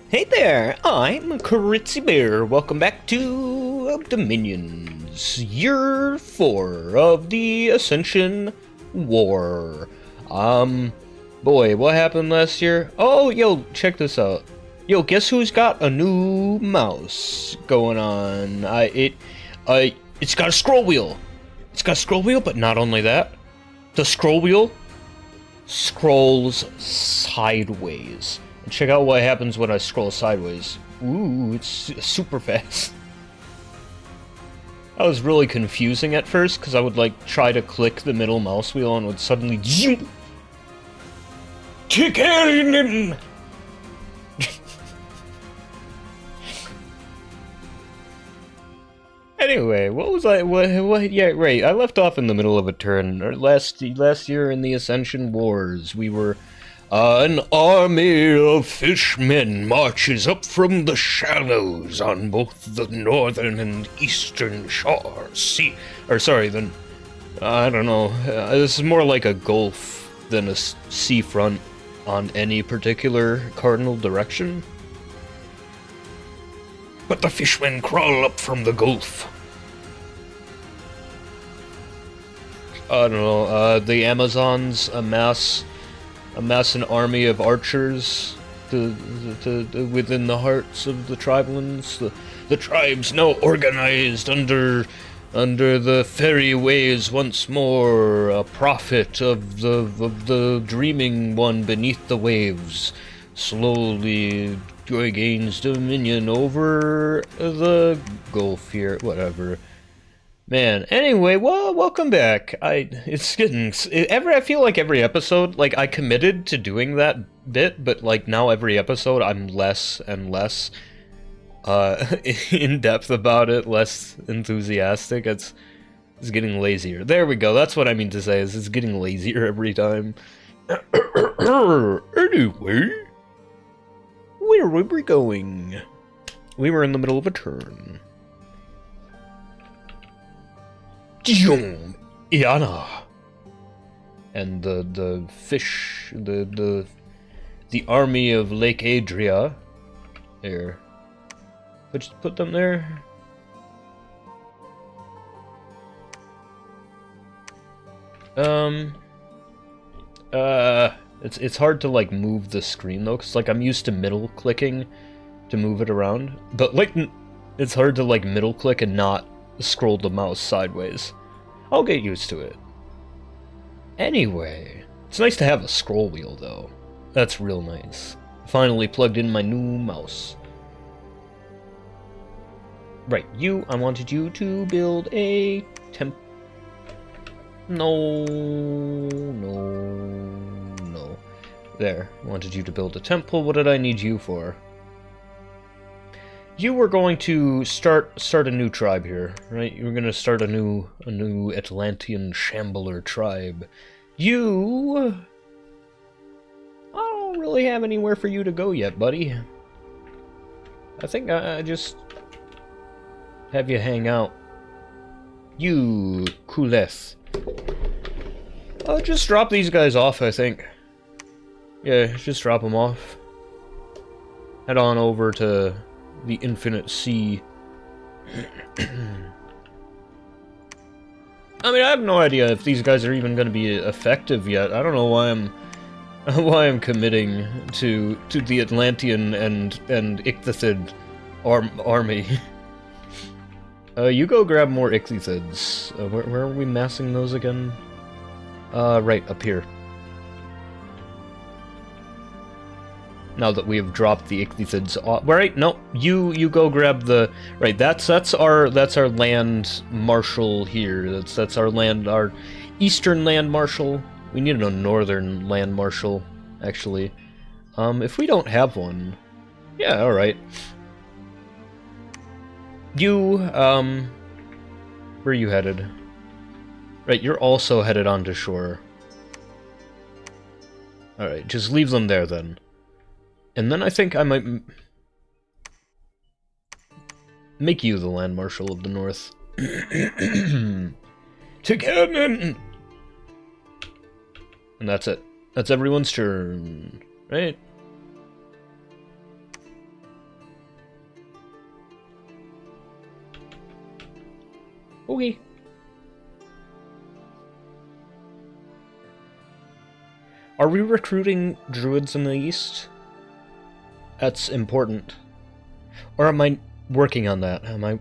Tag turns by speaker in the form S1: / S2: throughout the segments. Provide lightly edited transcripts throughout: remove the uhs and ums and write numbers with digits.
S1: Hey there, I'm Critsy Bear. Welcome back to Dominions, Year 4 of the Ascension War. Boy, what happened last year? Oh, yo, check this out. Yo, guess who's got a new mouse going on? It's got a scroll wheel. It's got a scroll wheel, but not only that, the scroll wheel scrolls sideways. And check out what happens when I scroll sideways. Ooh, it's super fast. That was really confusing at first, because I would like try to click the middle mouse wheel and would suddenly zoom. Chicken! Anyway, what was I? What? Yeah, right. I left off in the middle of a turn. Last year in the Ascension Wars, we were an army of fishmen marches up from the shallows on both the northern and eastern shores. I don't know. This is more like a gulf than a seafront on any particular cardinal direction. But the fishmen crawl up from the gulf. I don't know, the Amazons amass an army of archers within the hearts of the tribelands. The tribes now organized under the fairy ways once more, a prophet of the dreaming one beneath the waves, slowly gains dominion over the Gulf here, whatever. Man, anyway, well, welcome back. I feel like every episode, like, I committed to doing that bit, but, like, now every episode I'm less and less, in depth about it, less enthusiastic. It's getting lazier. There we go, that's what I mean to say, is it's getting lazier every time. Anyway, where were we going? We were in the middle of a turn. Iana. And the fish, the army of Lake Adria. There. Put them there. It's hard to like move the screen though, cause like I'm used to middle clicking to move it around, but like it's hard to like middle click and not scroll the mouse sideways. I'll get used to it. Anyway, it's nice to have a scroll wheel though. That's real nice. Finally plugged in my new mouse. Right, I wanted you to build a temp. No. There, I wanted you to build a temple. What did I need you for? You were going to start a new tribe here, right? You were going to start a new Atlantean Shambler tribe. I don't really have anywhere for you to go yet, buddy. I think I just have you hang out. You, Kuleth. I'll just drop these guys off, I think. Yeah, just drop them off. Head on over to the Infinite Sea. I mean, I have no idea if these guys are even going to be effective yet. I don't know why I'm committing to the Atlantean and Ichthyid army. You go grab more Ichthysids. Where are we massing those again? Right up here. Now that we have dropped the Ichthysids off, right? No, you go grab the right. That's our land marshal here. That's our eastern land marshal. We need a northern land marshal, actually. If we don't have one, yeah, all right. Where are you headed? Right, you're also headed onto shore. All right, just leave them there then. And then I think I might make you the Land Marshal of the North. To cannon! And that's it. That's everyone's turn, right? Okay. Are we recruiting druids in the east? That's important. Or am I working on that? Am I...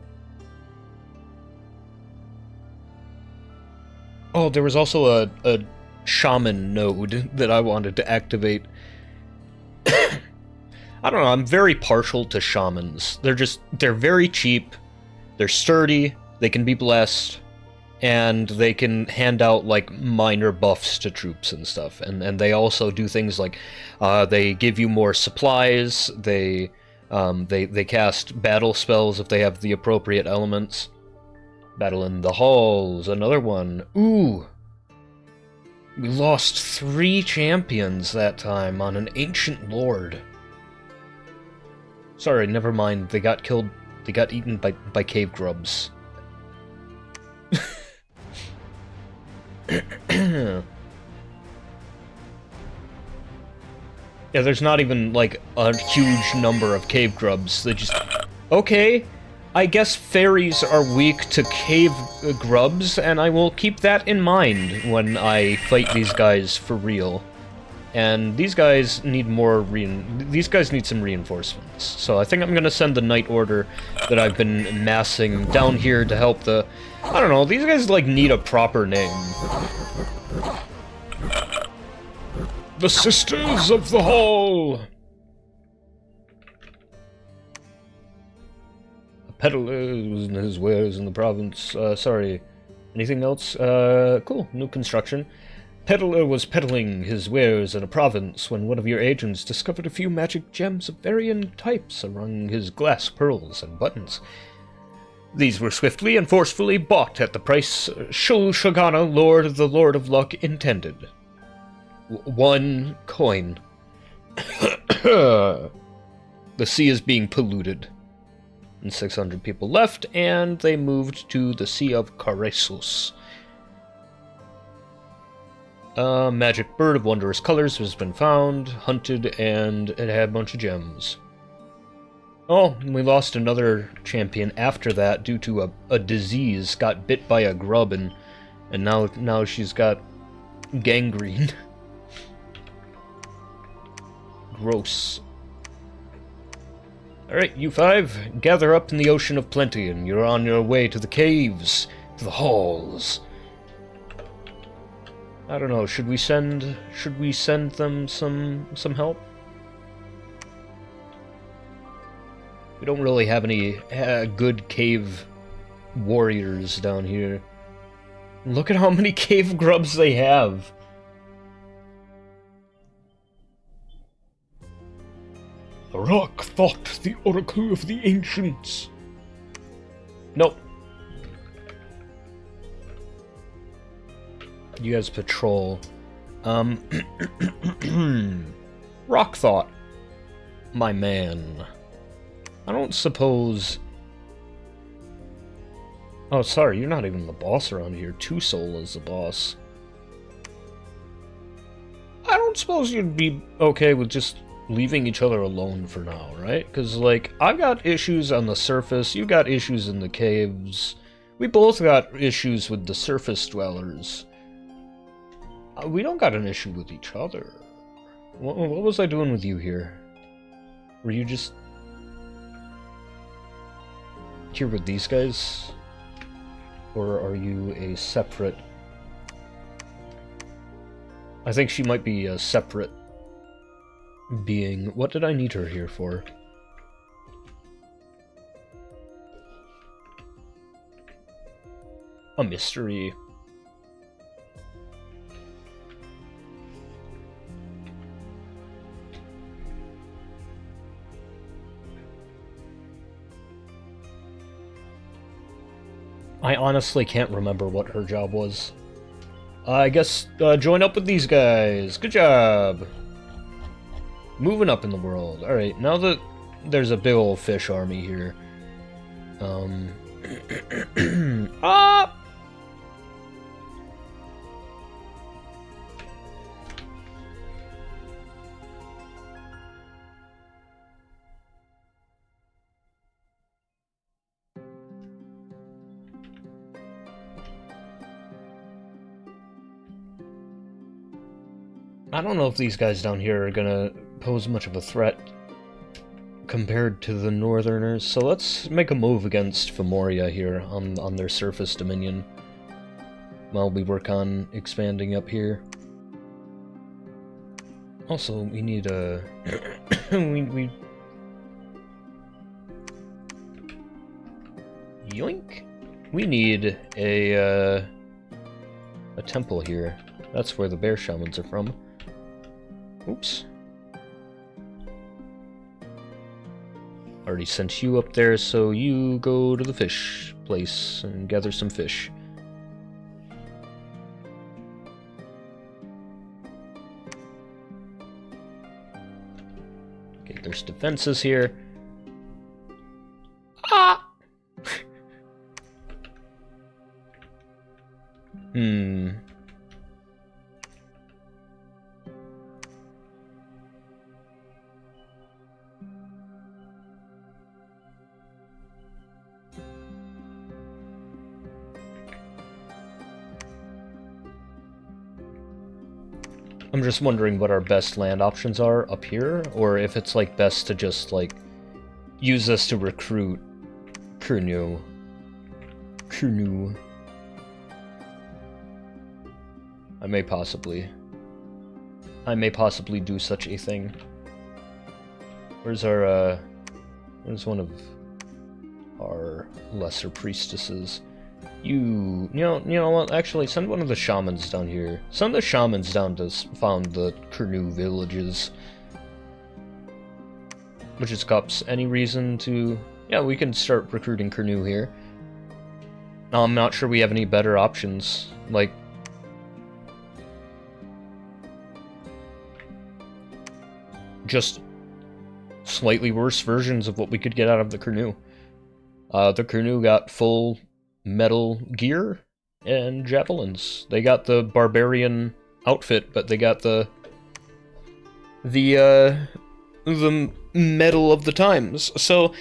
S1: Oh, there was also a shaman node that I wanted to activate. I don't know, I'm very partial to shamans. They're very cheap, they're sturdy, they can be blessed, and they can hand out, like, minor buffs to troops and stuff. And they also do things like, they give you more supplies, they cast battle spells if they have the appropriate elements. Battle in the halls, another one. Ooh! We lost 3 champions that time on an ancient lord. Sorry, never mind. They got killed. They got eaten by cave grubs. Yeah, there's not even, like, a huge number of cave grubs. They just... Okay, I guess fairies are weak to cave grubs, and I will keep that in mind when I fight these guys for real. And these guys need these guys need some reinforcements. So I think I'm gonna send the Knight Order that I've been massing down here to help the... I don't know, these guys, like, need a proper name. The Sisters of the Hall! A peddler was in his wares in the province. Sorry. Anything else? Cool. New construction. Peddler was peddling his wares in a province when one of your agents discovered a few magic gems of varying types among his glass pearls and buttons. These were swiftly and forcefully bought at the price Shul Shagana, Lord of the Lord of Luck, intended. 1 coin. The sea is being polluted. And 600 people left, and they moved to the Sea of Caresus. A magic bird of wondrous colors has been found, hunted, and it had a bunch of gems. Oh, we lost another champion after that due to a disease. Got bit by a grub, and now she's got gangrene. Gross. Alright, you 5, gather up in the Ocean of Plenty, and you're on your way to the caves, to the halls. I don't know, should we send them some help? We don't really have any good cave warriors down here. Look at how many cave grubs they have. The rock thought the oracle of the ancients. Nope. You guys patrol. Rock thought. My man. I don't suppose... Oh, sorry, you're not even the boss around here. Two Soul is the boss. I don't suppose you'd be okay with just leaving each other alone for now, right? Because, like, I've got issues on the surface, you got issues in the caves. We both got issues with the surface dwellers. We don't got an issue with each other. What was I doing with you here? Were you just... here with these guys? Or are you a separate... I think she might be a separate being. What did I need her here for? A mystery. I honestly can't remember what her job was. I guess join up with these guys. Good job. Moving up in the world. Alright, now that there's a big old fish army here. Ah! I don't know if these guys down here are gonna pose much of a threat compared to the Northerners, so let's make a move against Femoria here on their surface dominion while we work on expanding up here. Also, we need a... we... Yoink! We need a temple here. That's where the bear shamans are from. Oops. Already sent you up there, so you go to the fish place and gather some fish. Okay, there's defenses here. Ah! I'm just wondering what our best land options are up here, or if it's like best to just like use this to recruit Kurnu. I may possibly do such a thing. Where's one of our lesser priestesses? You know what? Actually, send one of the shamans down here. Send the shamans down to found the Kurnu villages. Which is cups. Any reason to... Yeah, we can start recruiting Kurnu here. I'm not sure we have any better options. Like... just slightly worse versions of what we could get out of the Kurnu. The Kurnu got full metal gear and javelins. They got the barbarian outfit, but they got the metal of the times. So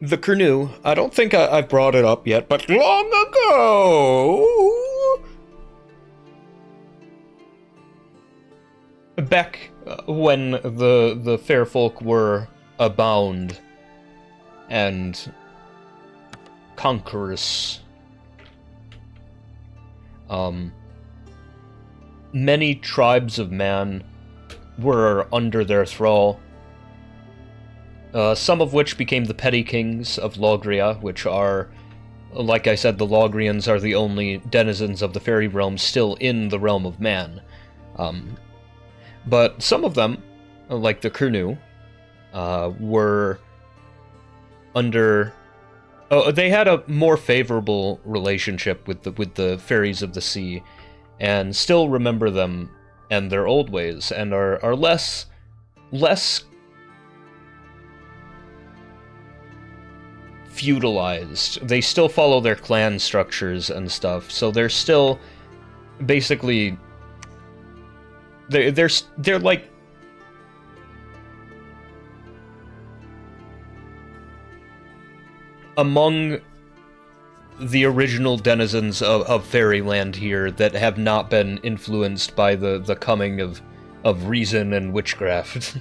S1: the Kurnu, I don't think I've brought it up yet, but long ago, back when the fair folk were abound and conquerors, many tribes of man were under their thrall, some of which became the petty kings of Logria, which are, like I said, the Logrians are the only denizens of the fairy realm still in the realm of man. But some of them, like the Kurnu, were under... Oh, they had a more favorable relationship with the fairies of the sea, and still remember them and their old ways, and are less feudalized. They still follow their clan structures and stuff, so they're still basically they're like among the original denizens of fairyland here that have not been influenced by the coming of reason and witchcraft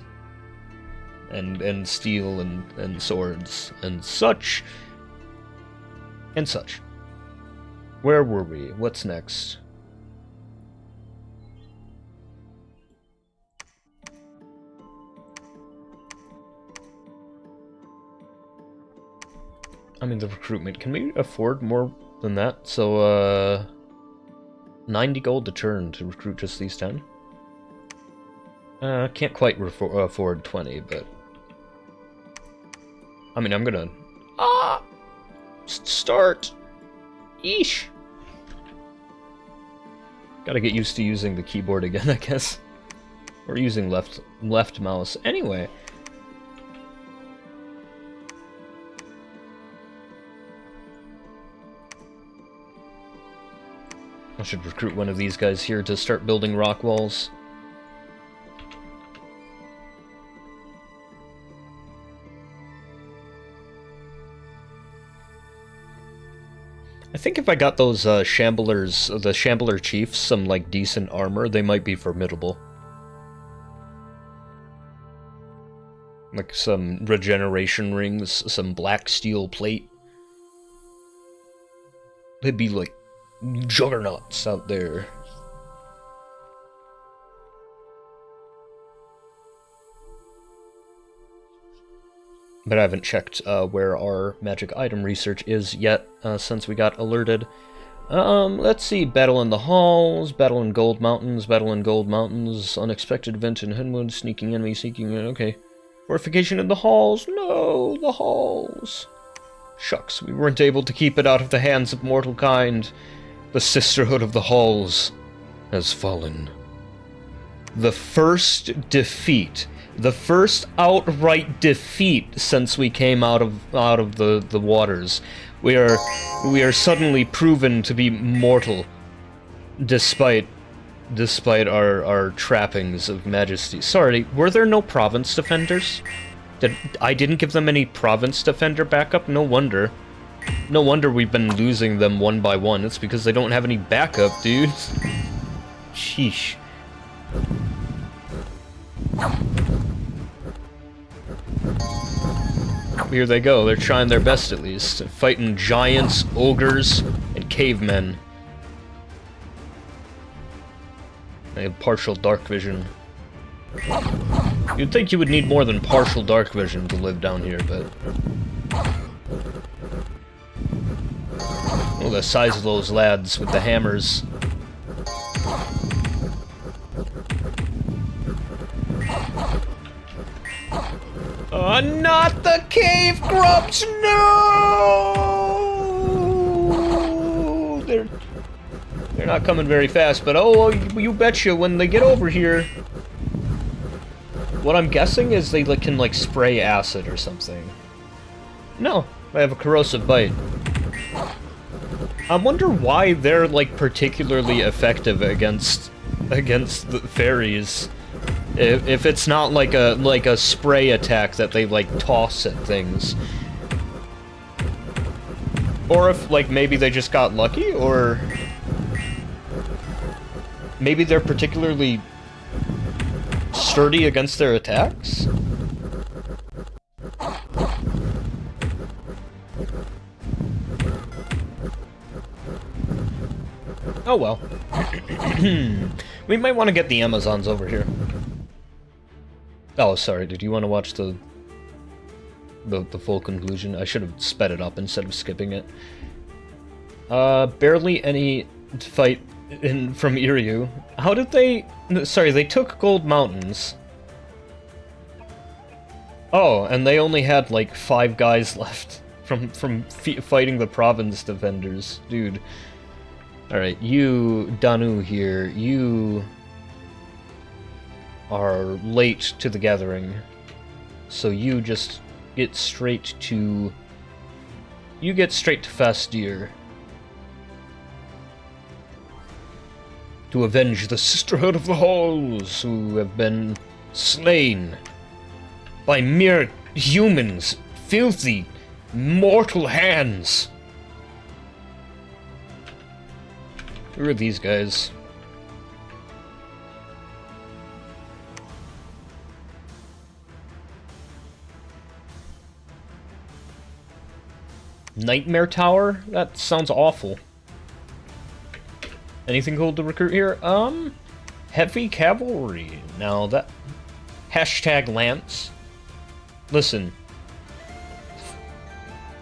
S1: and steel and swords and such. Where were we? What's next? I mean, the recruitment. Can we afford more than that? So, 90 gold to turn to recruit just these 10? Can't quite afford 20, but... I mean, I'm gonna... Start! Eesh! Gotta get used to using the keyboard again, I guess. Or using left mouse. Anyway... I should recruit one of these guys here to start building rock walls. I think if I got those Shamblers, the Shambler Chiefs, some like decent armor, they might be formidable. Like some regeneration rings, some black steel plate. They'd be like juggernauts out there. But I haven't checked where our magic item research is yet, since we got alerted. Let's see. Battle in the Halls, Battle in Gold Mountains, Battle in Gold Mountains, Unexpected Event in Hinwood, Sneaking Enemy, Sneaking... Okay. Fortification in the Halls. No, the Halls. Shucks, we weren't able to keep it out of the hands of mortal kind. The Sisterhood of the Halls has fallen. The first defeat. The first outright defeat since we came out of the waters. We are suddenly proven to be mortal, despite our trappings of majesty. Sorry, were there no province defenders? I didn't give them any province defender backup? No wonder. No wonder we've been losing them one by one. It's because they don't have any backup, dude. Sheesh. Here they go. They're trying their best, at least. Fighting giants, ogres, and cavemen. They have partial dark vision. You'd think you would need more than partial dark vision to live down here, but... Oh, the size of those lads with the hammers. Not the cave grubs! No! They're not coming very fast, but oh, you betcha when they get over here. What I'm guessing is they can like spray acid or something. No, they have a corrosive bite. I wonder why they're like particularly effective against the fairies. If it's not like a spray attack that they like toss at things. Or if like maybe they just got lucky, or maybe they're particularly sturdy against their attacks? Oh well. We might want to get the Amazons over here. Oh, sorry, did you want to watch the full conclusion? I should have sped it up instead of skipping it. Barely any fight from Iryu. How did they... Sorry, they took Gold Mountains. Oh, and they only had, like, 5 guys left from fighting the province defenders. Dude. Alright, you, Danu here, you... are late to the gathering, so you just get straight to... You get straight to Fastir. To avenge the Sisterhood of the Halls, who have been slain by mere humans, filthy, mortal hands. Who are these guys? Nightmare Tower? That sounds awful. Anything cool to recruit here? Heavy cavalry. Now that... Hashtag Lance. Listen.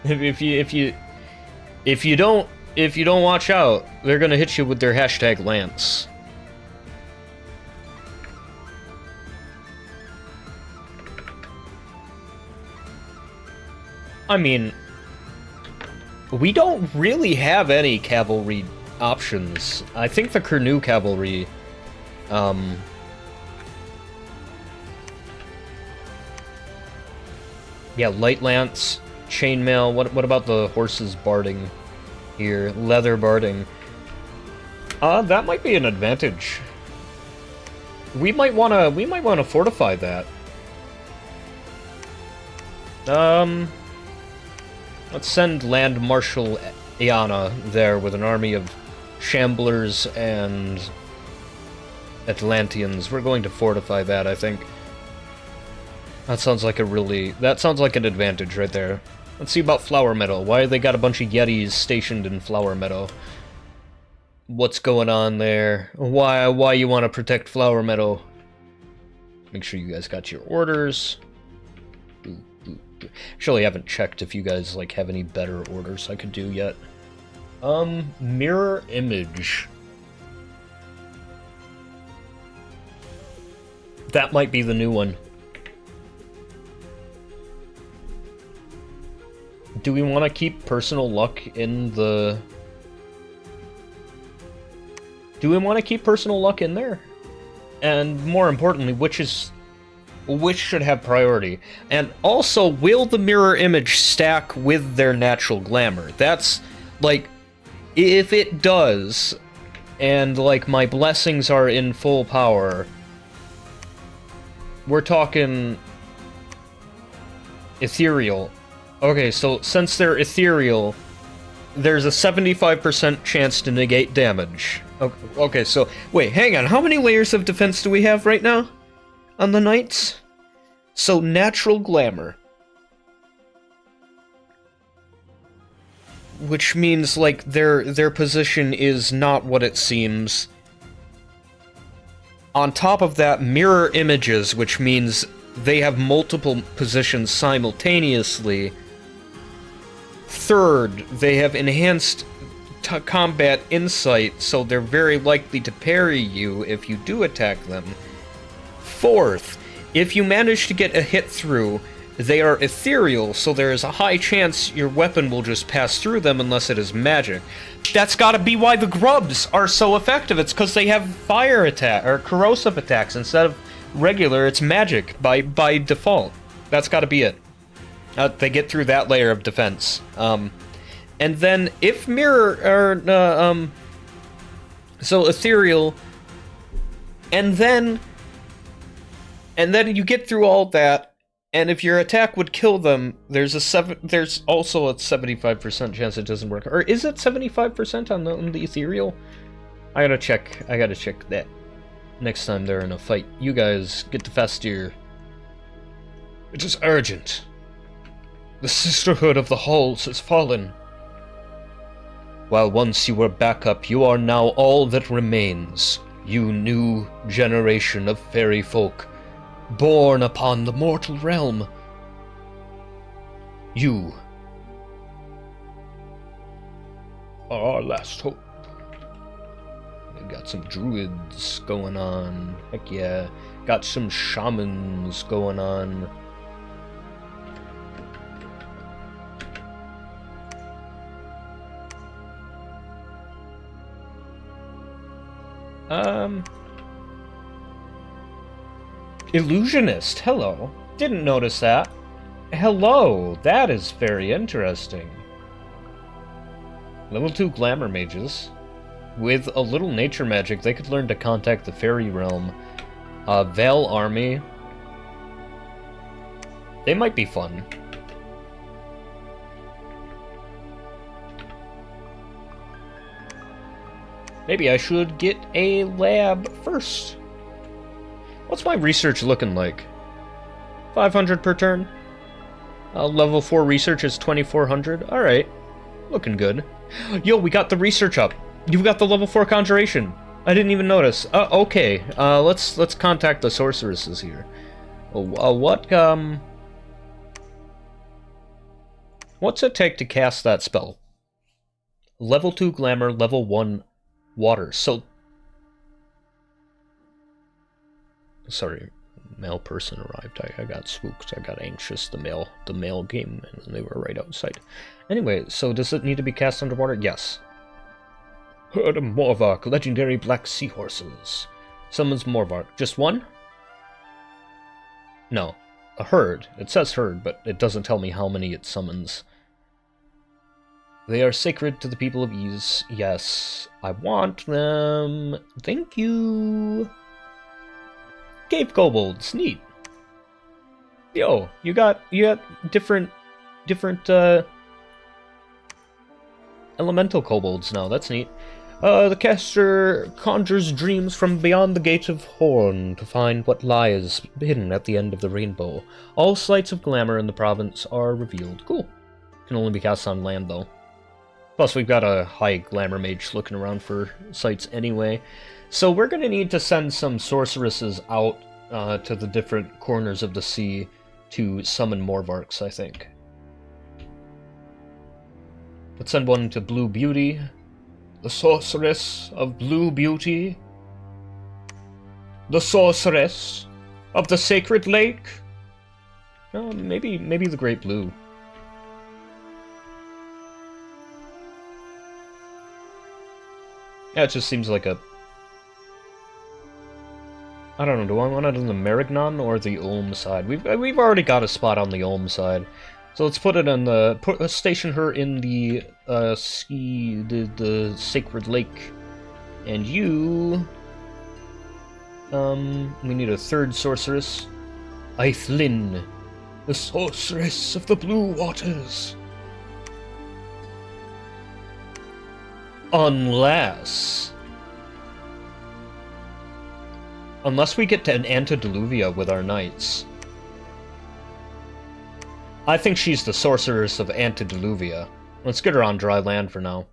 S1: If you don't watch out, they're gonna hit you with their hashtag Lance. I mean, we don't really have any cavalry options. I think the Kernu cavalry, yeah, light lance, chainmail. What about the horses barding here? Leather barding. That might be an advantage. We might wanna fortify that. Let's send Land Marshal Iana there with an army of Shamblers and Atlanteans. We're going to fortify that, I think. That sounds like that sounds like an advantage right there. Let's see about Flower Meadow. Why they got a bunch of Yetis stationed in Flower Meadow? What's going on there? Why you want to protect Flower Meadow? Make sure you guys got your orders. Actually, I haven't checked if you guys like have any better orders I could do yet. Mirror image. That might be the new one. Do we want to keep personal luck in the... Do we want to keep personal luck in there? And more importantly, which should have priority? And also, will the mirror image stack with their natural glamour? That's, like, if it does, and, like, my blessings are in full power, we're talking ethereal. Okay, so since they're ethereal, there's a 75% chance to negate damage. Okay, so, wait, hang on, how many layers of defense do we have right now on the knights? So, natural glamour. Which means, like, their position is not what it seems. On top of that, mirror images, which means they have multiple positions simultaneously. Third, they have enhanced combat insight, so they're very likely to parry you if you do attack them. Fourth, if you manage to get a hit through, they are ethereal, so there is a high chance your weapon will just pass through them unless it is magic. That's gotta be why the grubs are so effective. It's because they have fire attack or corrosive attacks instead of regular. It's magic by default. That's gotta be it. They get through that layer of defense. And then if mirror or so ethereal, and then you get through all that, and if your attack would kill them, there's also a 75% chance it doesn't work. Or is it 75% on the ethereal? I gotta check that next time they're in a fight. You guys get to Fastir. It is urgent. The Sisterhood of the Halls has fallen. While once you were backup, you are now all that remains. You new generation of fairy folk, born upon the mortal realm. You are our last hope. We got some druids going on. Heck yeah. Got some shamans going on. Illusionist, hello. Didn't notice that. Hello, that is very interesting. Level 2 glamour mages. With a little nature magic, they could learn to contact the fairy realm. Veil army. They might be fun. Maybe I should get a lab first. What's my research looking like? 500 per turn? Level 4 research is 2400. Alright. Looking good. Yo, we got the research up. You've got the level 4 conjuration. I didn't even notice. Okay. Let's contact the sorceresses here. What's it take to cast that spell? Level 2 glamour, level 1 water. So, sorry, mail person arrived. I got spooked. I got anxious. The mail came and they were right outside. Anyway, so does it need to be cast underwater? Yes. Herd of Morvark, legendary black seahorses. Summons Morvark. Just one? No. A herd. It says herd, but it doesn't tell me how many it summons. They are sacred to the people of Ease. Yes, I want them. Thank you. Cave kobolds, neat. Yo, you got different elemental kobolds now. That's neat. The caster conjures dreams from beyond the Gate of Horn to find what lies hidden at the end of the rainbow. All sights of glamour in the province are revealed. Cool. Can only be cast on land, though. Plus, we've got a high glamour mage looking around for sights anyway. So we're going to need to send some sorceresses out to the different corners of the sea to summon Morvarks, I think. Let's send one to Blue Beauty. The sorceress of Blue Beauty. The sorceress of the Sacred Lake. Oh, maybe the Great Blue. Yeah, it just seems like a... I don't know, do I want it on the Marignon or the Ulm side? We've already got a spot on the Ulm side. So let's put it in the... station her in the the Sacred Lake. And you... we need a third sorceress. Eithlin, the sorceress of the Blue Waters. Unless we get to an Antediluvian with our knights. I think she's the sorceress of Antediluvian. Let's get her on dry land for now.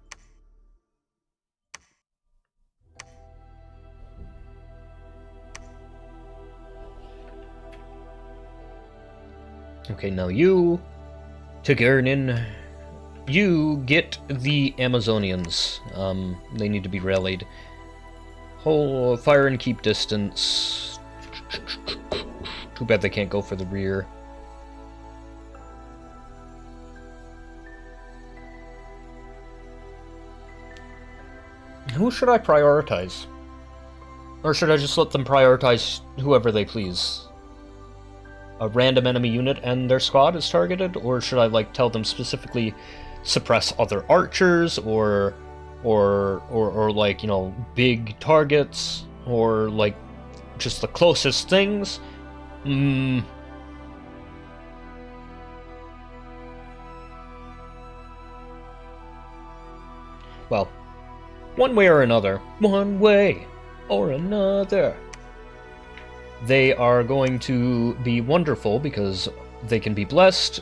S1: Okay, now you, Tigurnin, you get the Amazonians. They need to be rallied. Hold fire and keep distance. Too bad they can't go for the rear. Who should I prioritize? Or should I just let them prioritize whoever they please? A random enemy unit and their squad is targeted? Or should I, like, tell them specifically suppress other archers, or like, you know, big targets, or like just the closest things? Well, one way or another, they are going to be wonderful because they can be blessed.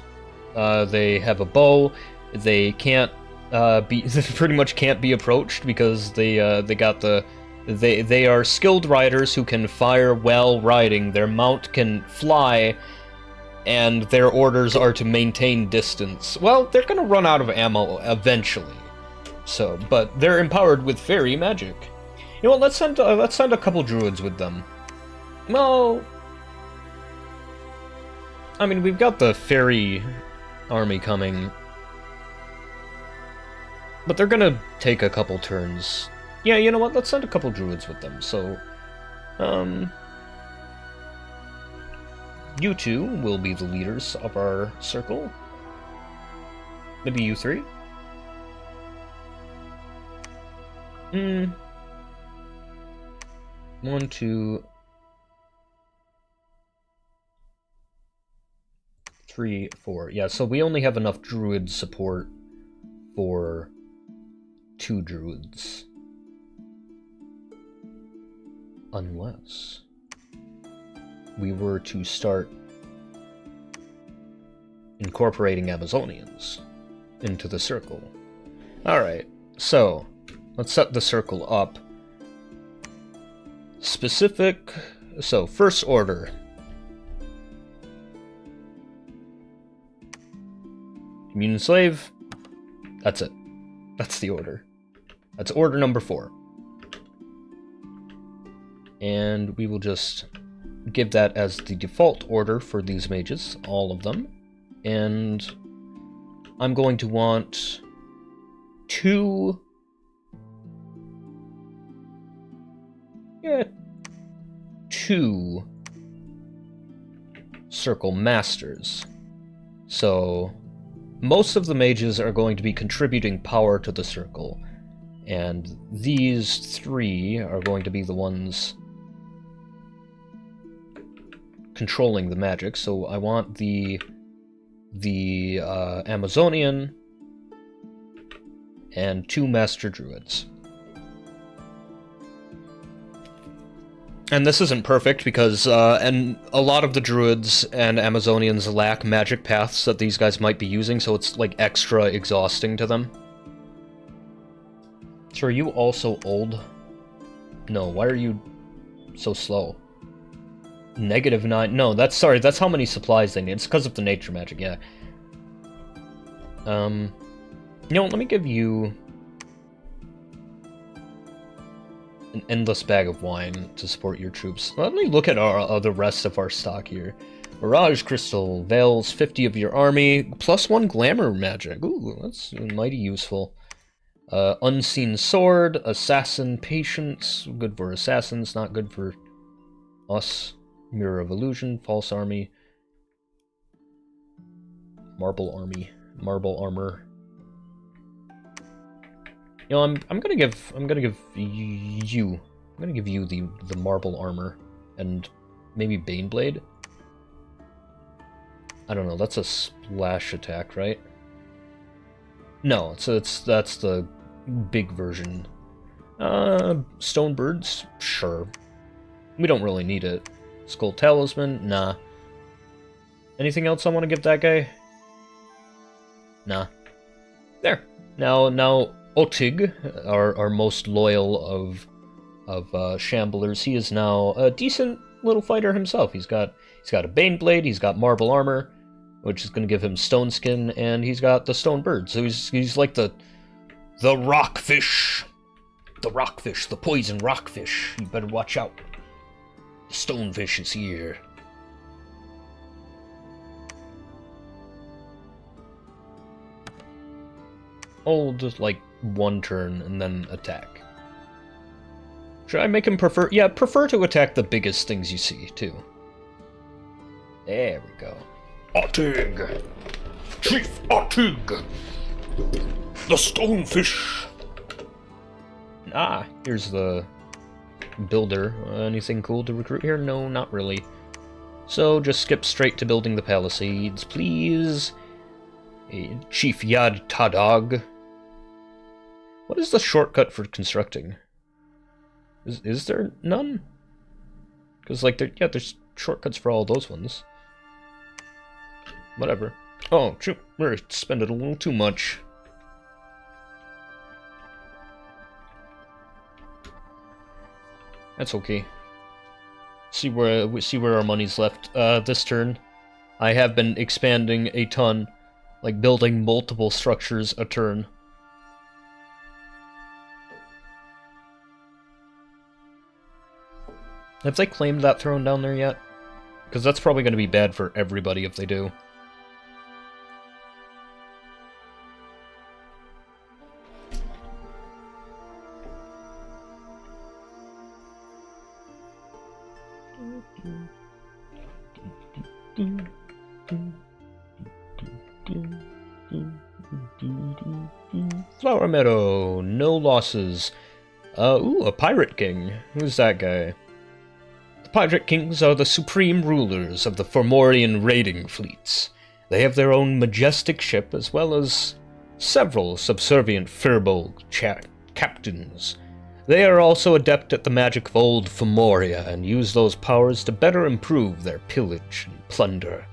S1: They have a bow. They can't they pretty much can't be approached because they are skilled riders who can fire while riding. Their mount can fly, and their orders are to maintain distance. Well, they're gonna run out of ammo eventually. So, but they're empowered with fairy magic. You know what? Let's send a couple druids with them. Well, I mean, we've got the fairy army coming, but they're gonna take a couple turns. Yeah, you know what? Let's send a couple druids with them. So, you two will be the leaders of our circle. Maybe you three? 1, 2, 3, 4. Yeah, so we only have enough druid support for 2 druids. Unless we were to start incorporating Amazonians into the circle. Alright, so let's set the circle up. Specific, so first order. Communion slave, that's it. That's the order. That's order number 4. And we will just give that as the default order for these mages, all of them. And I'm going to want 2... yeah, 2 circle masters. So most of the mages are going to be contributing power to the circle, and these 3 are going to be the ones controlling the magic. So I want the Amazonian and 2 master druids. And this isn't perfect because and a lot of the druids and Amazonians lack magic paths that these guys might be using, so it's like extra exhausting to them. So are you also old? No, why are you so slow? -9. No, that's sorry, that's how many supplies they need. It's because of the nature magic, yeah. You know, let me give you an endless bag of wine to support your troops. Let me look at the rest of our stock here. Mirage Crystal, Veils 50 of your army, +1 Glamour Magic. Ooh, that's mighty useful. Unseen Sword, Assassin Patience, good for assassins, not good for us. Mirror of Illusion, False Army. Marble Armor. You know, I'm gonna give you the Marble Armor and maybe Baneblade. I don't know, that's a splash attack, right? No, that's the big version. Stone Birds? Sure. We don't really need it. Skull Talisman? Nah. Anything else I want to give that guy? Nah. There. Now Otig, our most loyal of Shamblers, he is now a decent little fighter himself. He's got a Baneblade, he's got Marble Armor, which is going to give him Stone Skin, and he's got the Stone Bird. So he's like the rockfish. The rockfish, the poison rockfish. You better watch out. The stonefish is here. Hold, like, 1 turn and then attack. Should I make him prefer? Yeah, prefer to attack the biggest things you see, too. There we go. Otig! Chief Otig! The stonefish! Ah, here's the builder. Anything cool to recruit here? No, not really. So just skip straight to building the palisades, please. Chief Yad Tadog. What is the shortcut for constructing? Is there none? Because, like, there's shortcuts for all those ones. Whatever. Oh, shoot, we're spending a little too much. That's okay. See where our money's left. This turn, I have been expanding a ton, like building multiple structures a turn. Have they claimed that throne down there yet? Because that's probably going to be bad for everybody if they do. Flower Meadow, no losses. Ooh, a Pirate King. Who's that guy? The Pirate Kings are the supreme rulers of the Fomorian raiding fleets. They have their own majestic ship, as well as several subservient Firbolg captains. They are also adept at the magic of old Fomoria, and use those powers to better improve their pillage and plunder.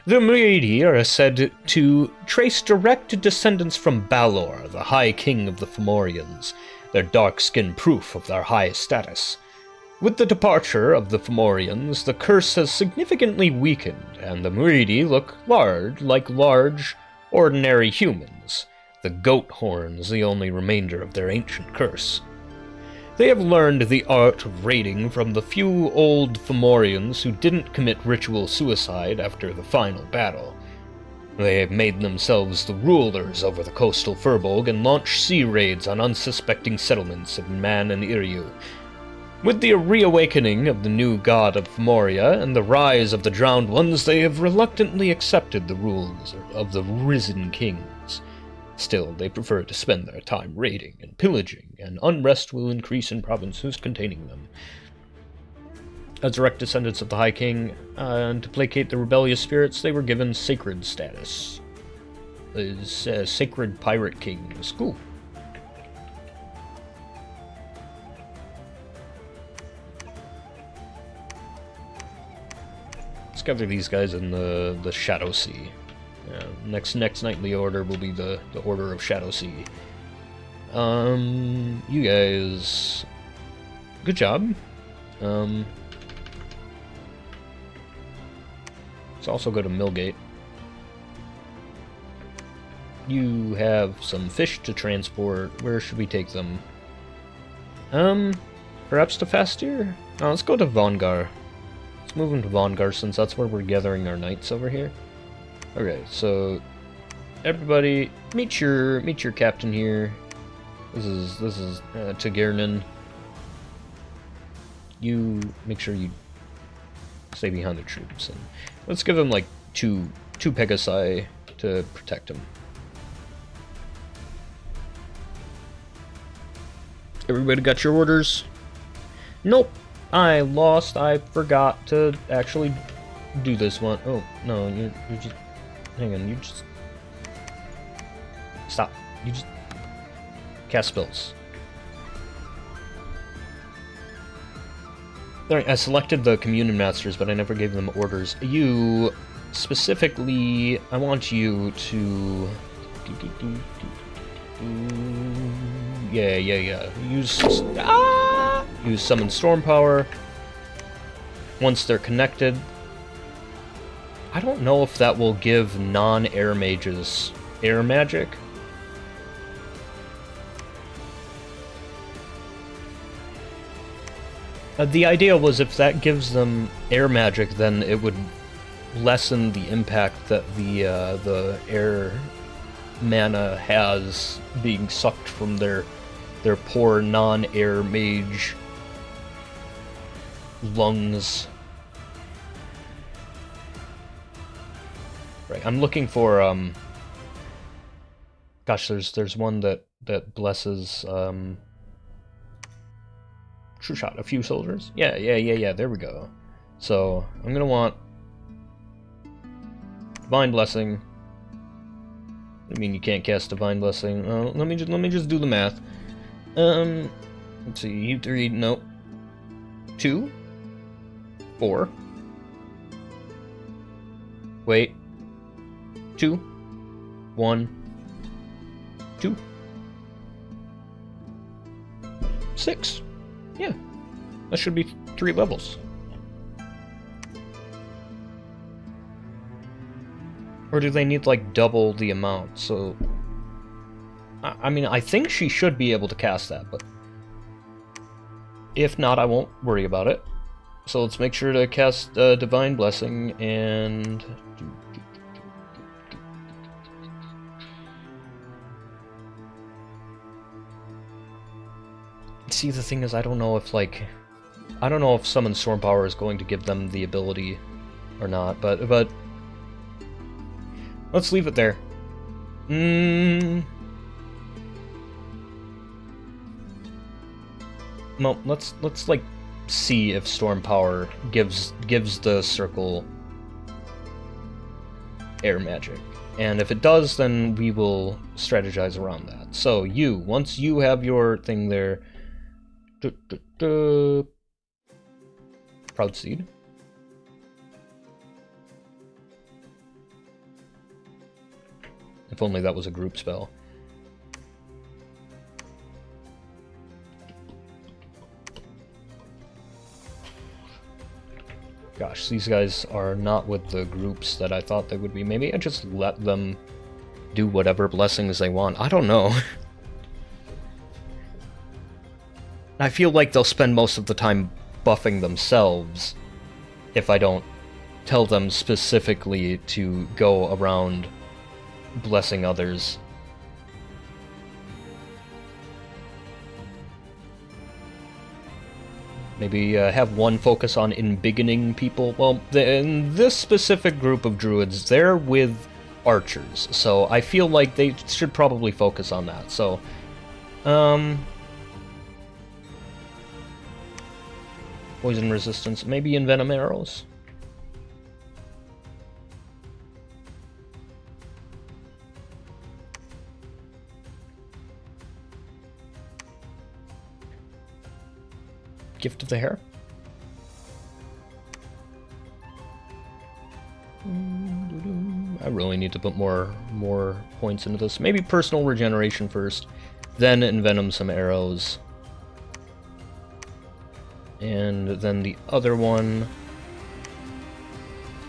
S1: The Mridi are said to trace direct descendants from Balor, the High King of the Fomorians, their dark skin proof of their high status. With the departure of the Fomorians, the curse has significantly weakened, and the Mridi look like large, ordinary humans, the goat horns the only remainder of their ancient curse. They have learned the art of raiding from the few old Fomorians who didn't commit ritual suicide after the final battle. They have made themselves the rulers over the coastal Firbolg and launched sea raids on unsuspecting settlements of Man and Iryu. With the reawakening of the new god of Fomoria and the rise of the Drowned Ones, they have reluctantly accepted the rules of the risen kings. Still, they prefer to spend their time raiding and pillaging, and unrest will increase in provinces containing them. As direct descendants of the High King, and to placate the rebellious spirits, they were given sacred status. As sacred pirate kings. Cool. gather these guys in the Shadow Sea. Next nightly order will be the Order of Shadow Sea. You guys, good job. Let's also go to Millgate. You have some fish to transport. Where should we take them? Perhaps to Fastir? Oh, let's go to Vongar. Let's move into Vongar since that's where we're gathering our knights over here. Okay, so everybody, meet your captain here. This is Tagirnan. You make sure you stay behind the troops, and let's give him like two Pegasi to protect him. Everybody got your orders? Nope. I lost. I forgot to actually do this one. Oh, no, you just... Hang on, you just... Stop. You just... Cast spells. Alright, I selected the Communion Masters, but I never gave them orders. You... Specifically, I want you to... Yeah. Use Summon Storm Power. Once they're connected. I don't know if that will give non-air mages air magic. The idea was if that gives them air magic, then it would lessen the impact that the air mana has being sucked from their poor non-air mage lungs. Right, I'm looking for gosh, there's one that blesses True Shot a few soldiers. Yeah, there we go. So I'm gonna want Divine Blessing. I mean, you can't cast Divine Blessing. Let me just do the math. Let's see. You 3, no. 2, 4. Wait. 2, 1, 2, 6. Yeah, that should be 3 levels. Or do they need, like, double the amount? So, I mean, I think she should be able to cast that, but if not, I won't worry about it. So let's make sure to cast Divine Blessing, and... See, the thing is, I don't know if Summon Storm Power is going to give them the ability or not, but let's leave it there. Well, let's like see if Storm Power gives the circle air magic. And if it does, then we will strategize around that. So once you have your thing there, Proud Seed. If only that was a group spell. Gosh, these guys are not with the groups that I thought they would be. Maybe I just let them do whatever blessings they want. I don't know. I feel like they'll spend most of the time buffing themselves if I don't tell them specifically to go around blessing others. Maybe have one focus on embiggening people. Well, in this specific group of druids, they're with archers, so I feel like they should probably focus on that. So, poison resistance, maybe envenom arrows. Gift of the Hair. definitely need to put more points into this. Maybe personal regeneration first, then envenom some arrows. And then the other one,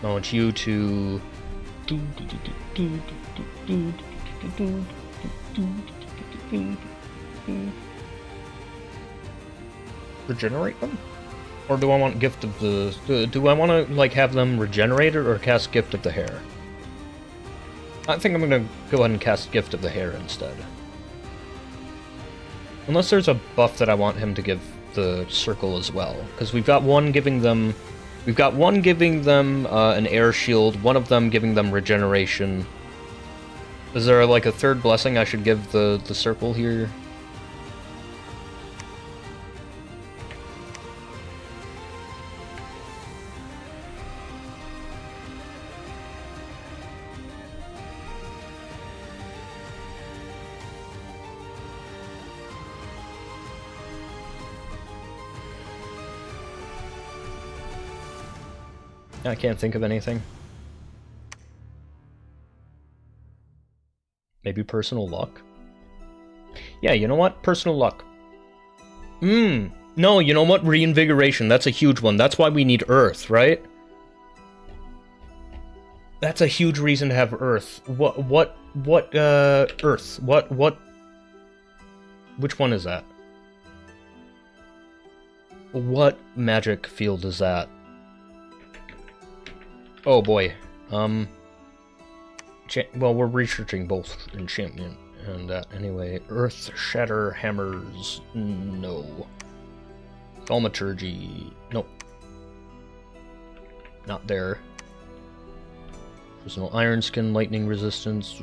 S1: I want you to regenerate them? Or do I want Gift of the... do I want to, like, have them regenerated or cast Gift of the Hair? I think I'm going to go ahead and cast Gift of the Hair instead. Unless there's a buff that I want him to give the circle as well. Because we've got one giving them... We've got one giving them an air shield, one of them giving them regeneration. Is there, like, a third blessing I should give the circle here? I can't think of anything. Maybe personal luck? Yeah, you know what? Personal luck. No, you know what? Reinvigoration. That's a huge one. That's why we need Earth, right? That's a huge reason to have Earth. Earth? Which one is that? What magic field is that? Oh boy. Well, we're researching both enchantment and that. Anyway, Earth Shatter Hammers. No. Thaumaturgy. Nope. Not there. Personal Iron Skin, Lightning Resistance.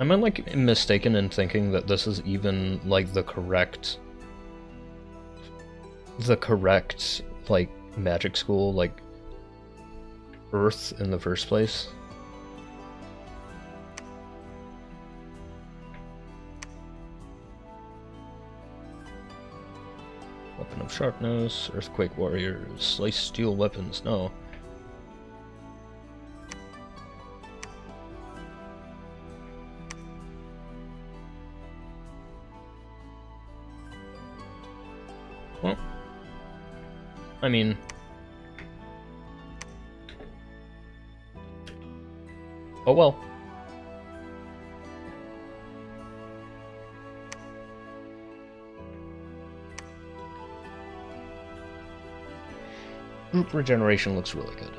S1: Am I, like, mistaken in thinking that this is even, like, the correct, like, magic school, like, Earth in the first place? Weapon of Sharpness, Earthquake Warriors, Slice Steel Weapons, no. Well, I mean, oh well. Group regeneration looks really good.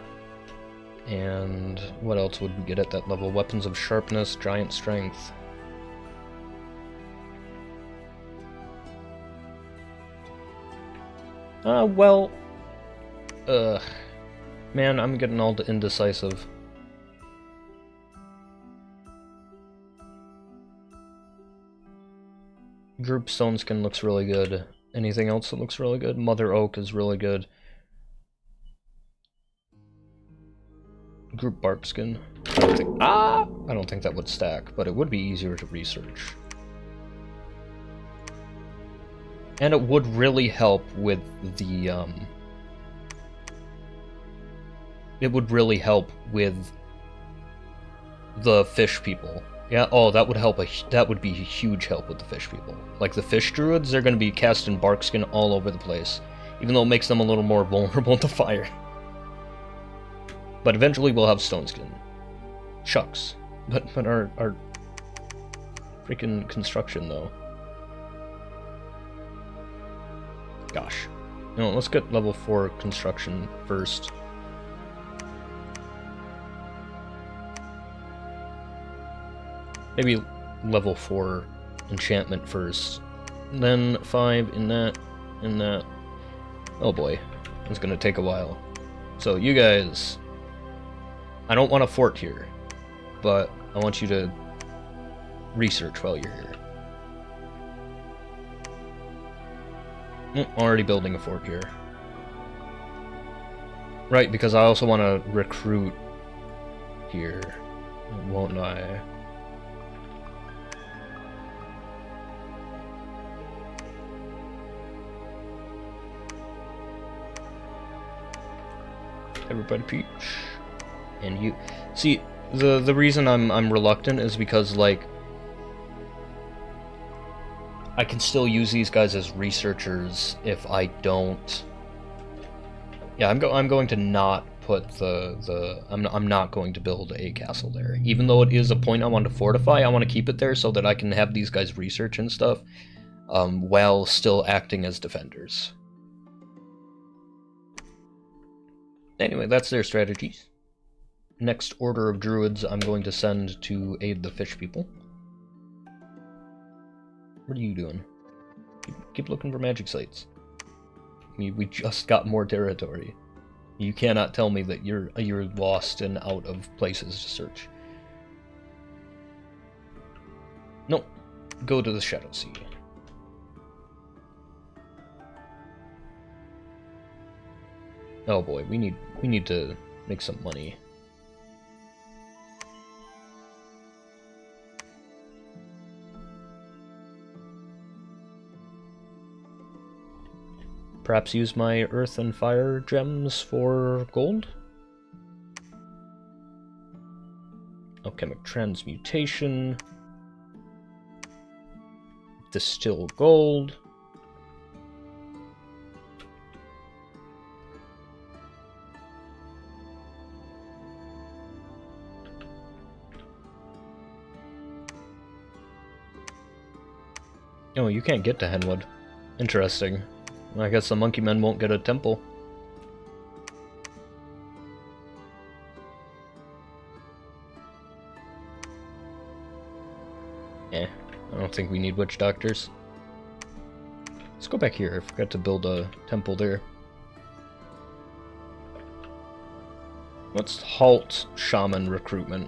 S1: And what else would we get at that level? Weapons of Sharpness, Giant Strength. Man, I'm getting all indecisive. Group Stone Skin looks really good. Anything else that looks really good? Mother Oak is really good. Group Bark Skin. I don't think that would stack, but it would be easier to research. And it would really help with the, it would really help with the fish people. Yeah, oh, that would help, that would be a huge help with the fish people. Like, the fish druids, they're gonna be casting bark skin all over the place, even though it makes them a little more vulnerable to fire. But eventually we'll have stone skin. Shucks. But our freaking construction, though. Gosh. No, let's get level 4 construction first. Maybe level 4 enchantment first. Then 5 in that, in that. Oh boy. It's gonna take a while. So, you guys... I don't want a fort here, but I want you to research while you're here. Already building a fort here. Right, because I also want to recruit here, won't I? Everybody peach. And you... See, the reason I'm reluctant is because, like... I can still use these guys as researchers if I don't... Yeah, I'm going to not put I'm not going to build a castle there. Even though it is a point I want to fortify, I want to keep it there so that I can have these guys research and stuff, while still acting as defenders. Anyway, that's their strategies. Next order of druids I'm going to send to aid the fish people. What are you doing? Keep looking for magic sites. We just got more territory. You cannot tell me that you're lost and out of places to search. Nope. Go to the Shadow Sea. Oh boy, we need to make some money. Perhaps use my earth and fire gems for gold? Alchemic transmutation. Distill gold. Oh, you can't get to Henwood. Interesting. I guess the monkey men won't get a temple. I don't think we need witch doctors. Let's go back here. I forgot to build a temple there. Let's halt shaman recruitment.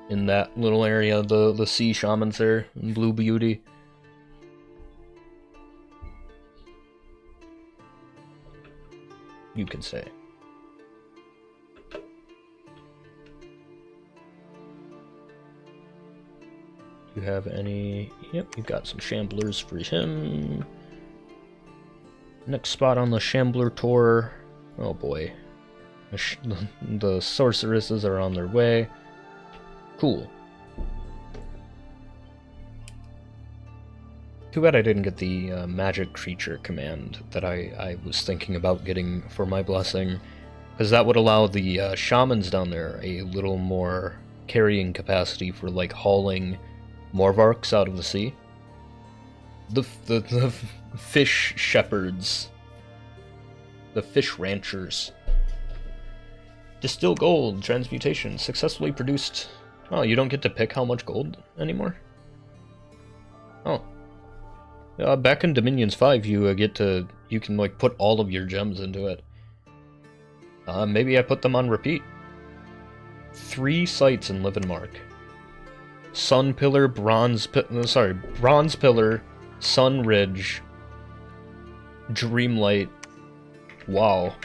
S1: In that little area, the sea shamans there, in Blue Beauty. You can say. Do you have any... Yep, you've got some Shamblers for him. Next spot on the Shambler tour. Oh boy. The sorceresses are on their way. Cool. Too bad I didn't get the magic creature command that I was thinking about getting for my blessing, because that would allow the shamans down there a little more carrying capacity for, like, hauling Morvarks out of the sea. The fish shepherds. The fish ranchers. Distill gold, transmutation, successfully produced... Oh, you don't get to pick how much gold anymore? Oh. Back in Dominions 5, you can, like, put all of your gems into it. Maybe I put them on repeat. 3 sites in Livenmark. Sun Pillar, Bronze Pillar, Sun Ridge, Dreamlight. Wow.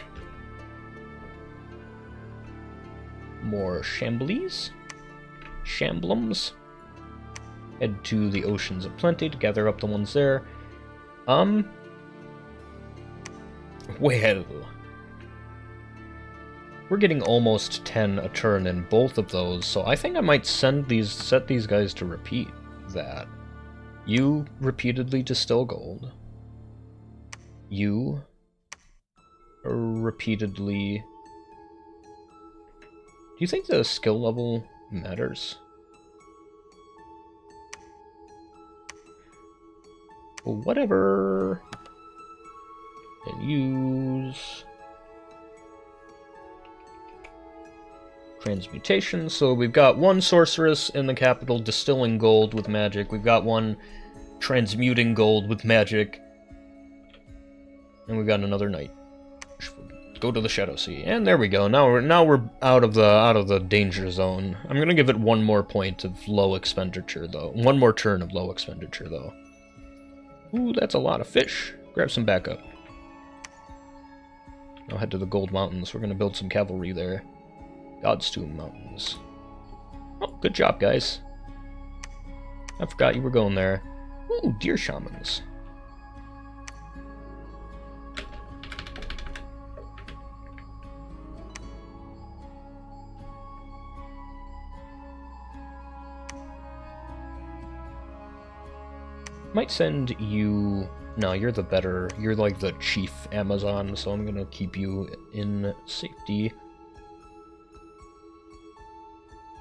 S1: More Shamblies? Shamblums? Head to the Oceans of Plenty to gather up the ones there. Well... We're getting almost 10 a turn in both of those, so I think I might set these guys to repeat that. You repeatedly distill gold. You repeatedly... Do you think the skill level matters? Well, whatever. And use... transmutation. So we've got one sorceress in the capital distilling gold with magic. We've got one transmuting gold with magic. And we've got another knight. Go to the Shadow Sea. And there we go. Now we're out of the danger zone. I'm gonna give it one more point of low expenditure though. One more turn of low expenditure though. Ooh, that's a lot of fish. Grab some backup. I'll head to the Gold Mountains. We're gonna build some cavalry there. God's Tomb Mountains. Oh, good job, guys. I forgot you were going there. Ooh, deer shamans. Might send you... No, you're the better... You're like the chief Amazon, so I'm gonna keep you in safety.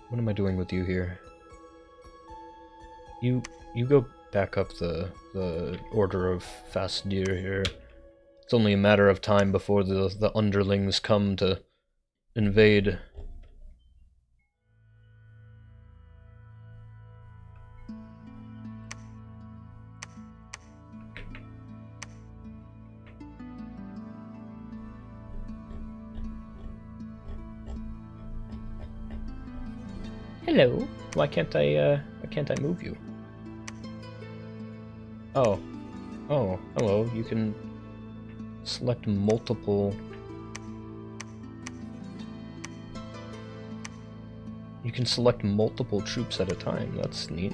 S1: What am I doing with you here? You go back up the order of fast deer here. It's only a matter of time before the underlings come to invade. Hello. Why can't I move you? Oh. Oh, hello. You can select multiple... You can select multiple troops at a time. That's neat.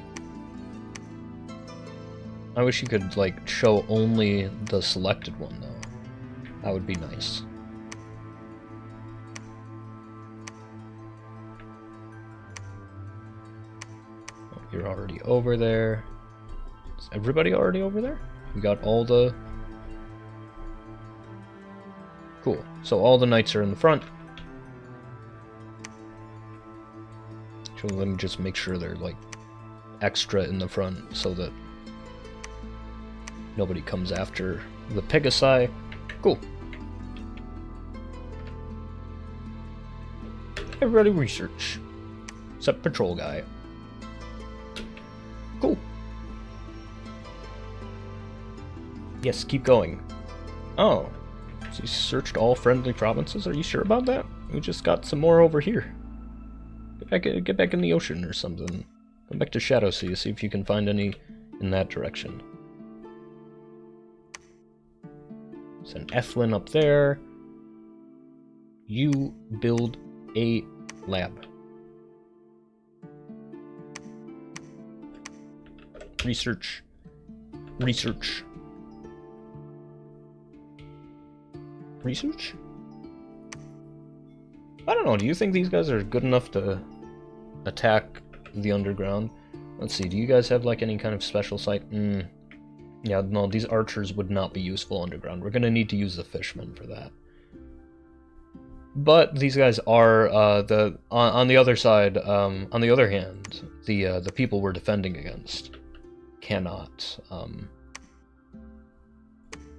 S1: I wish you could, like, show only the selected one, though. That would be nice. Oh, you're already over there. Is everybody already over there? We got all the... Cool. So all the knights are in the front. So let me just make sure they're, like, extra in the front so that nobody comes after the Pegasi. Cool. Everybody research. Except patrol guy. Cool. Yes, keep going. Oh. So you searched all friendly provinces? Are you sure about that? We just got some more over here. Get back in the ocean or something. Come back to Shadowsea, see if you can find any in that direction. Send Ethlin up there. You build a lab. Research. Research. Research? I don't know, do you think these guys are good enough to attack the underground? Let's see, do you guys have like any kind of special site? Yeah, no, these archers would not be useful underground. We're gonna need to use the fishmen for that. But these guys are on the other side. On the other hand, the people we're defending against cannot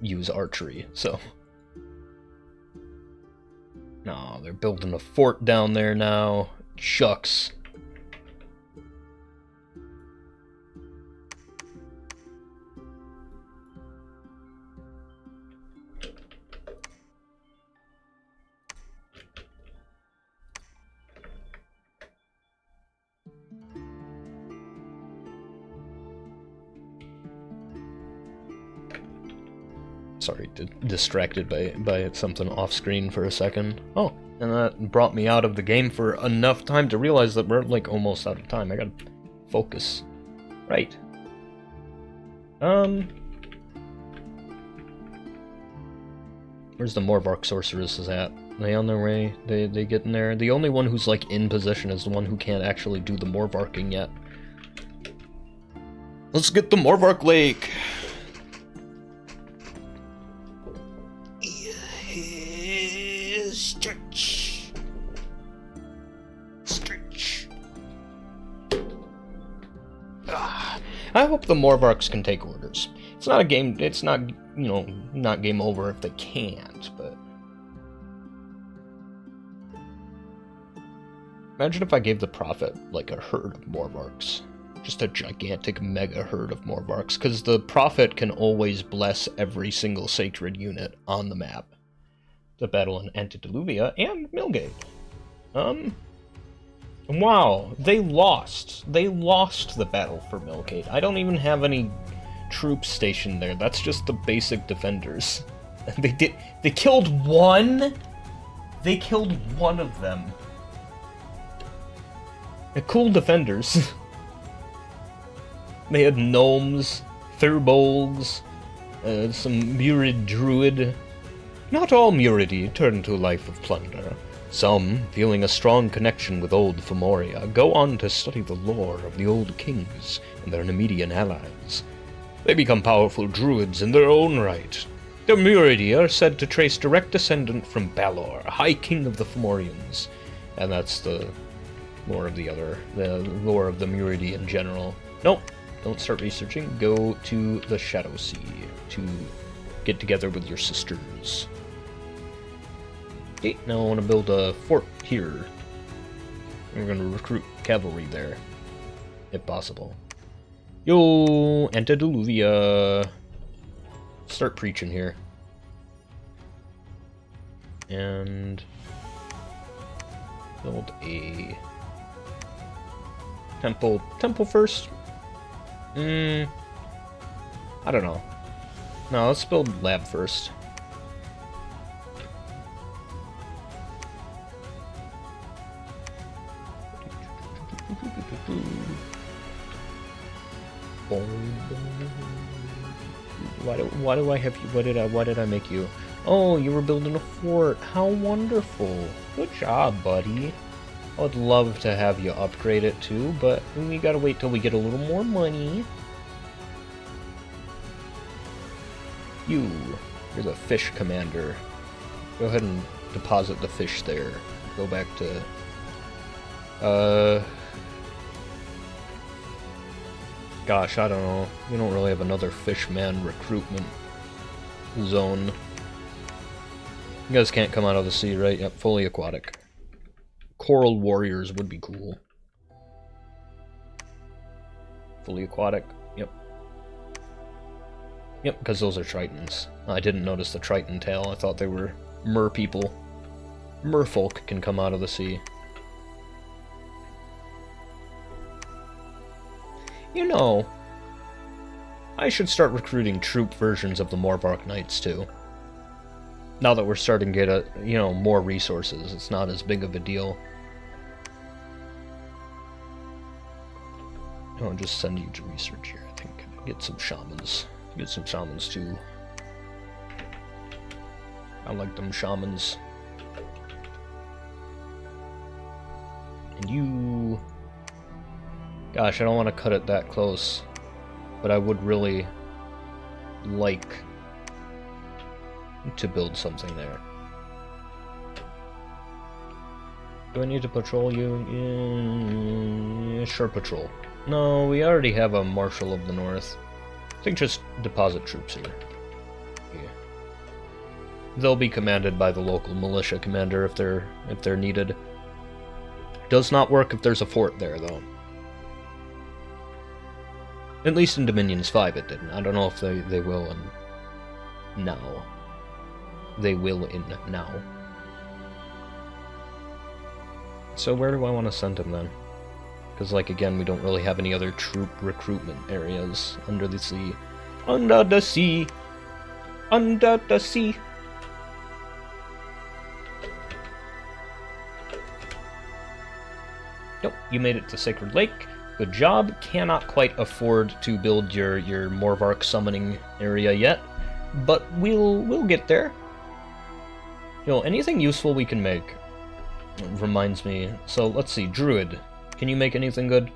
S1: use archery. So no, they're building a fort down there now. Shucks. Sorry, distracted by something off screen for a second. Oh, and that brought me out of the game for enough time to realize that we're like almost out of time. I gotta focus. Right. Where's the Morvark sorceresses at? Are they on their way? They getting there? The only one who's like in position is the one who can't actually do the Morvarking yet. Let's get the Morvark Lake! Stretch. I hope the Morvarks can take orders. It's not a game, it's not, you know, not game over if they can't, but... Imagine if I gave the Prophet, like, a herd of Morvarks. Just a gigantic mega herd of Morvarks, because the Prophet can always bless every single sacred unit on the map. The battle in Antediluvium and Millgate. Wow, they lost. They lost the battle for Millgate. I don't even have any troops stationed there. That's just the basic defenders. They killed one? They killed one of them. They're cool defenders. They had gnomes, Thurbolgs, some Murid druid. Not all Muridi turn to a life of plunder. Some, feeling a strong connection with old Femoria, go on to study the lore of the old kings and their Nemedian allies. They become powerful druids in their own right. Their Muridi are said to trace direct descendant from Balor, High King of the Fomorians. And that's the lore of the lore of the Muridi in general. Nope, don't start researching. Go to the Shadow Sea to get together with your sisters. Okay, now I want to build a fort here. We're going to recruit cavalry there, if possible. Yo, Antediluvian. Start preaching here. And build a temple. Temple first? I don't know. No, let's build lab first. Why do I have you? Why did I make you? Oh, you were building a fort. How wonderful. Good job, buddy. I would love to have you upgrade it too, but we gotta wait till we get a little more money. You're the fish commander. Go ahead and deposit the fish there. Go back to... Gosh, I don't know. We don't really have another fishman recruitment zone. You guys can't come out of the sea, right? Yep, fully aquatic. Coral warriors would be cool. Fully aquatic. Yep. Yep, because those are tritons. I didn't notice the triton tail. I thought they were mer people. Merfolk can come out of the sea. You know, I should start recruiting troop versions of the Morvark Knights too. Now that we're starting to get more resources, it's not as big of a deal. I'll just send you to research here, I think. Get some shamans. Get some shamans too. I like them shamans. And you... Gosh, I don't want to cut it that close, but I would really like to build something there. Do I need to patrol you? Yeah, sure, patrol. No, we already have a Marshal of the North. I think just deposit troops here. Yeah. They'll be commanded by the local militia commander if they're needed. Does not work if there's a fort there, though. At least in Dominions 5 it didn't. I don't know if they will in now. They will in now. So where do I want to send him then? Because, like, again, we don't really have any other troop recruitment areas under the sea. Under the sea! Under the sea! Nope, you made it to Sacred Lake. Good job. Cannot quite afford to build your Morvark summoning area yet, but we'll get there. Anything useful we can make. Reminds me. So let's see, Druid. Can you make anything good?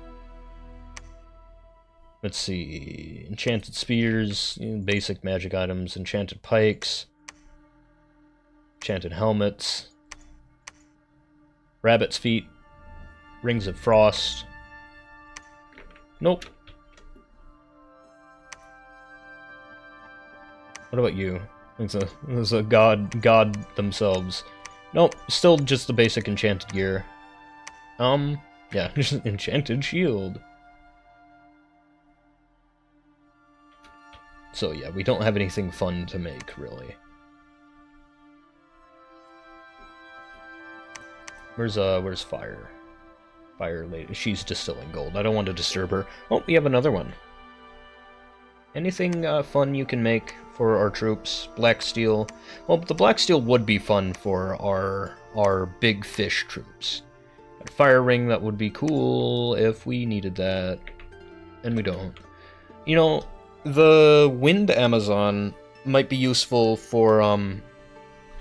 S1: Let's see. Enchanted spears, basic magic items, enchanted pikes, enchanted helmets, rabbit's feet, rings of frost. Nope. What about you? It's a god themselves. Nope, still just the basic enchanted gear. Yeah, just an enchanted shield. So yeah, we don't have anything fun to make, really. Where's Fire? Fire lady. She's distilling gold. I don't want to disturb her. Oh, we have another one. Anything fun you can make for our troops? Black steel. Well, the black steel would be fun for our big fish troops. A fire ring, that would be cool if we needed that. And we don't. The wind Amazon might be useful for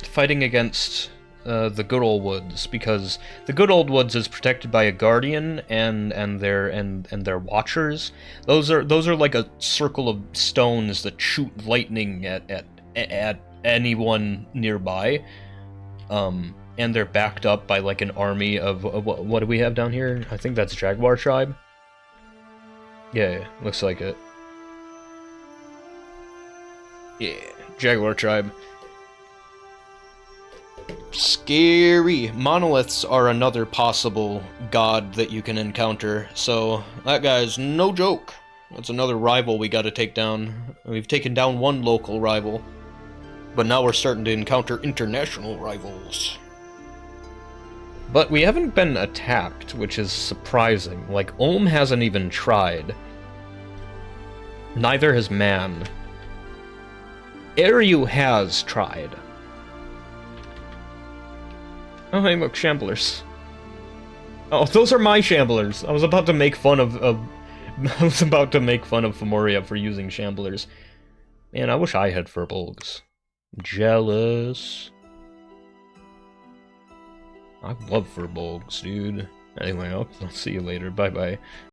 S1: fighting against the Good Old Woods, because the Good Old Woods is protected by a guardian and their watchers. Those are like a circle of stones that shoot lightning at anyone nearby. And they're backed up by like an army of what do we have down here? I think that's Jaguar Tribe. Yeah, looks like it. Yeah, Jaguar Tribe. Scary. Monoliths are another possible god that you can encounter, so that guy's no joke. That's another rival we gotta take down. We've taken down one local rival, but now we're starting to encounter international rivals. But we haven't been attacked, which is surprising. Like, Ulm hasn't even tried. Neither has Man. Ariu has tried. Oh, hey, look, Shamblers. Oh, those are my Shamblers. I was about to make fun of I was about to make fun of Femoria for using Shamblers. Man, I wish I had Furbolgs. Jealous. I love Furbolgs, dude. Anyway, I'll see you later. Bye-bye.